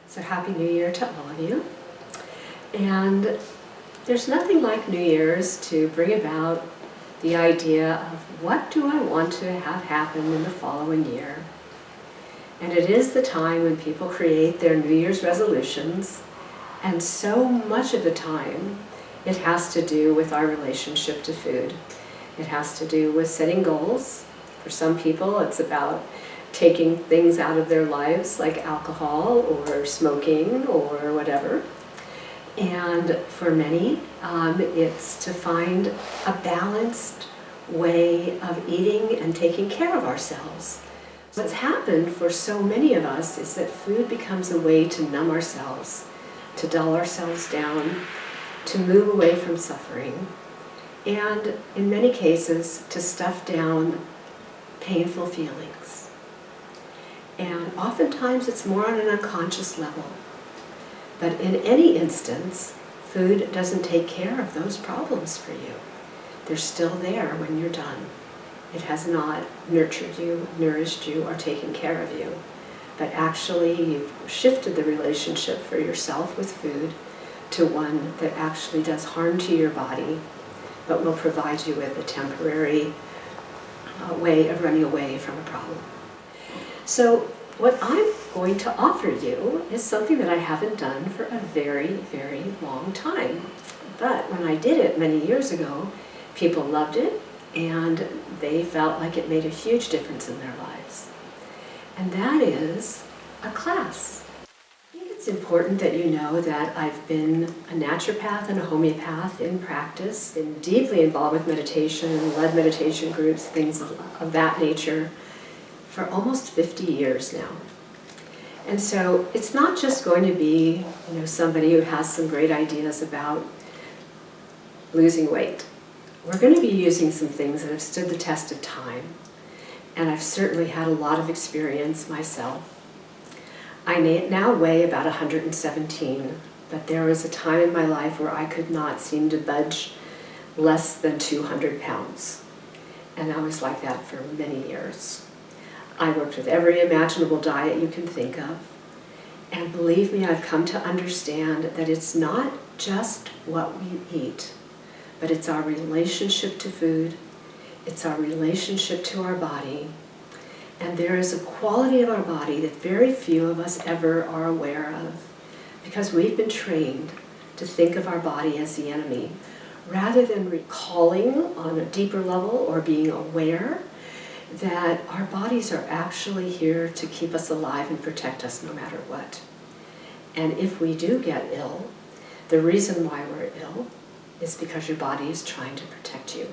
So Happy New Year to all of you. And there's nothing like New Year's to bring about the idea of what do I want to have happen in the following year. And it is the time when people create their New Year's resolutions, and so much of the time it has to do with our relationship to food. It has to do with setting goals. For some people it's about taking things out of their lives like alcohol or smoking or whatever. And for many, it's to find a balanced way of eating and taking care of ourselves. What's happened for so many of us is that food becomes a way to numb ourselves, to dull ourselves down, to move away from suffering, and in many cases to stuff down painful feelings. And oftentimes it's more on an unconscious level. But in any instance, food doesn't take care of those problems for you. They're still there when you're done. It has not nurtured you, nourished you, or taken care of you. But actually you've shifted the relationship for yourself with food to one that actually does harm to your body, but will provide you with a temporary way of running away from a problem. So what I'm going to offer you is something that I haven't done for a very, very long time. But when I did it many years ago, people loved it and they felt like it made a huge difference in their lives. And that is a class. I think it's important that you know that I've been a naturopath and a homeopath in practice, been deeply involved with meditation, led meditation groups, things of that nature, for almost 50 years now. And so it's not just going to be, somebody who has some great ideas about losing weight. We're going to be using some things that have stood the test of time. And I've certainly had a lot of experience myself. I now weigh about 117, but there was a time in my life where I could not seem to budge less than 200 pounds. And I was like that for many years. I worked with every imaginable diet you can think of. And believe me, I've come to understand that it's not just what we eat, but it's our relationship to food, it's our relationship to our body. And there is a quality of our body that very few of us ever are aware of, because we've been trained to think of our body as the enemy, rather than recalling on a deeper level or being aware that our bodies are actually here to keep us alive and protect us no matter what. And if we do get ill, the reason why we're ill is because your body is trying to protect you.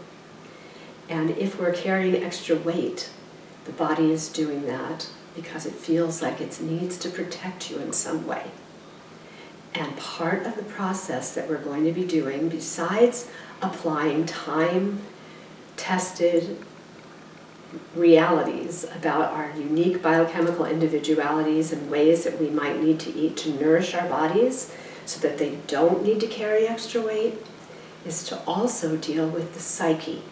And if we're carrying extra weight, the body is doing that because it feels like it needs to protect you in some way. And part of the process that we're going to be doing, besides applying time-tested realities about our unique biochemical individualities and ways that we might need to eat to nourish our bodies so that they don't need to carry extra weight, is to also deal with the psyche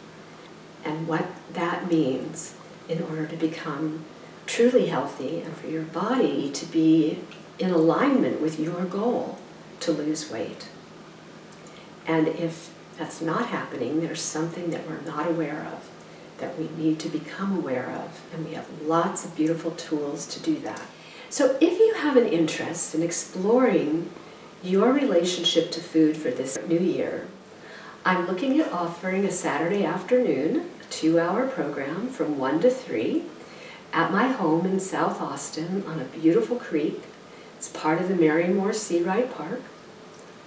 and what that means in order to become truly healthy and for your body to be in alignment with your goal to lose weight. And if that's not happening, there's something that we're not aware of that we need to become aware of, and we have lots of beautiful tools to do that. So if you have an interest in exploring your relationship to food for this new year, I'm looking at offering a Saturday afternoon, a 2-hour program from 1 to 3 at my home in South Austin on a beautiful creek. It's part of the Marymoor Seawright Park.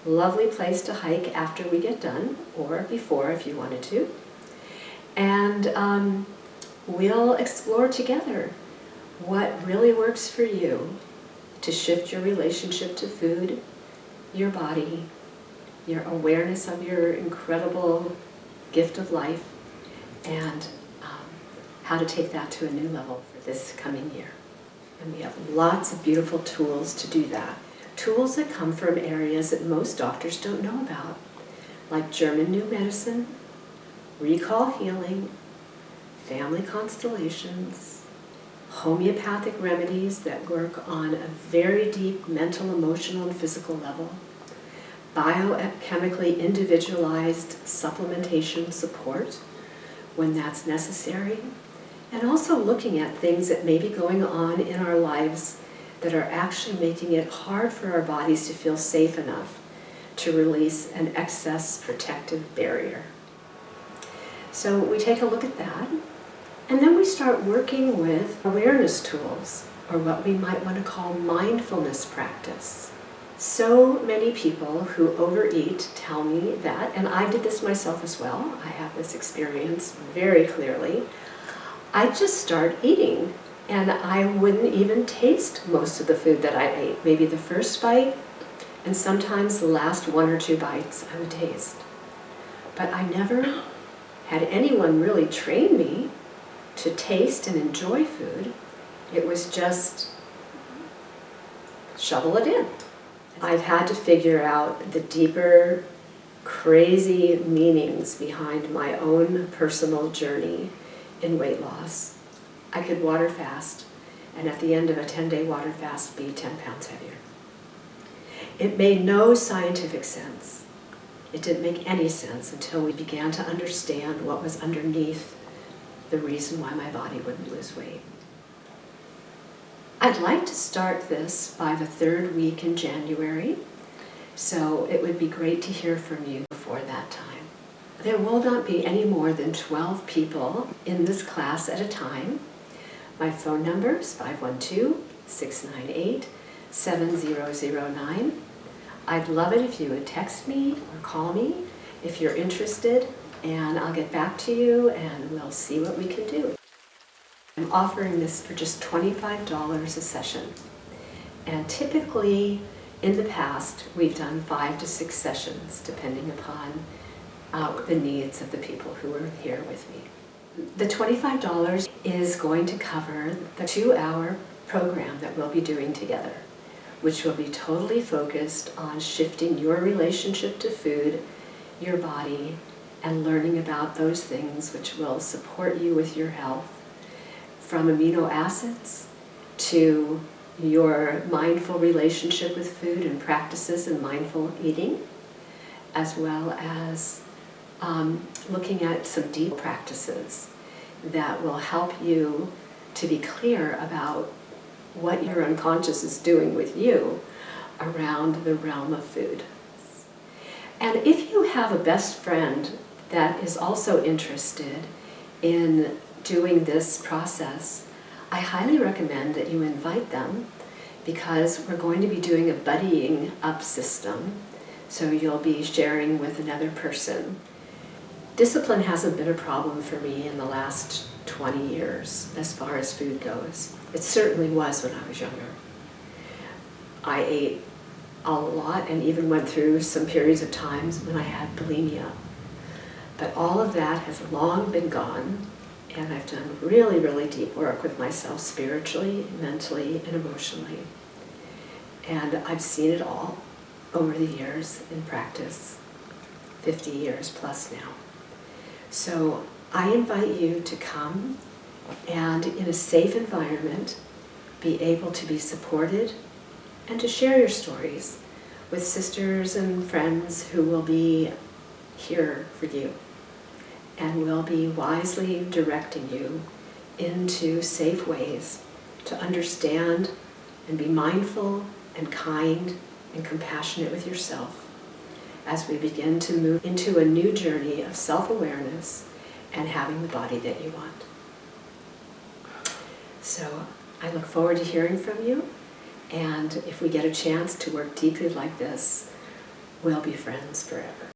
Lovely place to hike after we get done, or before if you wanted to. And we'll explore together what really works for you to shift your relationship to food, your body, your awareness of your incredible gift of life, and how to take that to a new level for this coming year. And we have lots of beautiful tools to do that. Tools that come from areas that most doctors don't know about, like German New Medicine, recall healing, family constellations, homeopathic remedies that work on a very deep mental, emotional, and physical level, biochemically individualized supplementation support when that's necessary, and also looking at things that may be going on in our lives that are actually making it hard for our bodies to feel safe enough to release an excess protective barrier. So we take a look at that, and then we start working with awareness tools, or what we might want to call mindfulness practice. So many people who overeat tell me that, and I did this myself as well, I have this experience very clearly, I just start eating, and I wouldn't even taste most of the food that I ate. Maybe the first bite, and sometimes the last 1 or 2 bites I would taste. But I never had anyone really train me to taste and enjoy food. It was just shovel it in. I've had to figure out the deeper, crazy meanings behind my own personal journey in weight loss. I could water fast, and at the end of a 10-day water fast be 10 pounds heavier. It made no scientific sense. It didn't make any sense until we began to understand what was underneath the reason why my body wouldn't lose weight. I'd like to start this by the 3rd week in January, so it would be great to hear from you before that time. There will not be any more than 12 people in this class at a time. My phone number is 512-698-7009. I'd love it if you would text me or call me if you're interested, and I'll get back to you and we'll see what we can do. I'm offering this for just $25 a session. And typically, in the past, we've done 5 to 6 sessions, depending upon the needs of the people who are here with me. The $25 is going to cover the 2-hour program that we'll be doing together, which will be totally focused on shifting your relationship to food, your body, and learning about those things which will support you with your health, from amino acids to your mindful relationship with food and practices in mindful eating, as well as looking at some deep practices that will help you to be clear about what your unconscious is doing with you around the realm of food. And if you have a best friend that is also interested in doing this process, I highly recommend that you invite them, because we're going to be doing a buddying up system, so you'll be sharing with another person. Discipline hasn't been a problem for me in the last 20 years as far as food goes. It certainly was when I was younger. I ate a lot and even went through some periods of times when I had bulimia. But all of that has long been gone, and I've done really, really deep work with myself spiritually, mentally, and emotionally. And I've seen it all over the years in practice, 50 years plus now. So I invite you to come and, in a safe environment, be able to be supported and to share your stories with sisters and friends who will be here for you and will be wisely directing you into safe ways to understand and be mindful and kind and compassionate with yourself as we begin to move into a new journey of self-awareness and having the body that you want. So I look forward to hearing from you, and if we get a chance to work deeply like this, we'll be friends forever.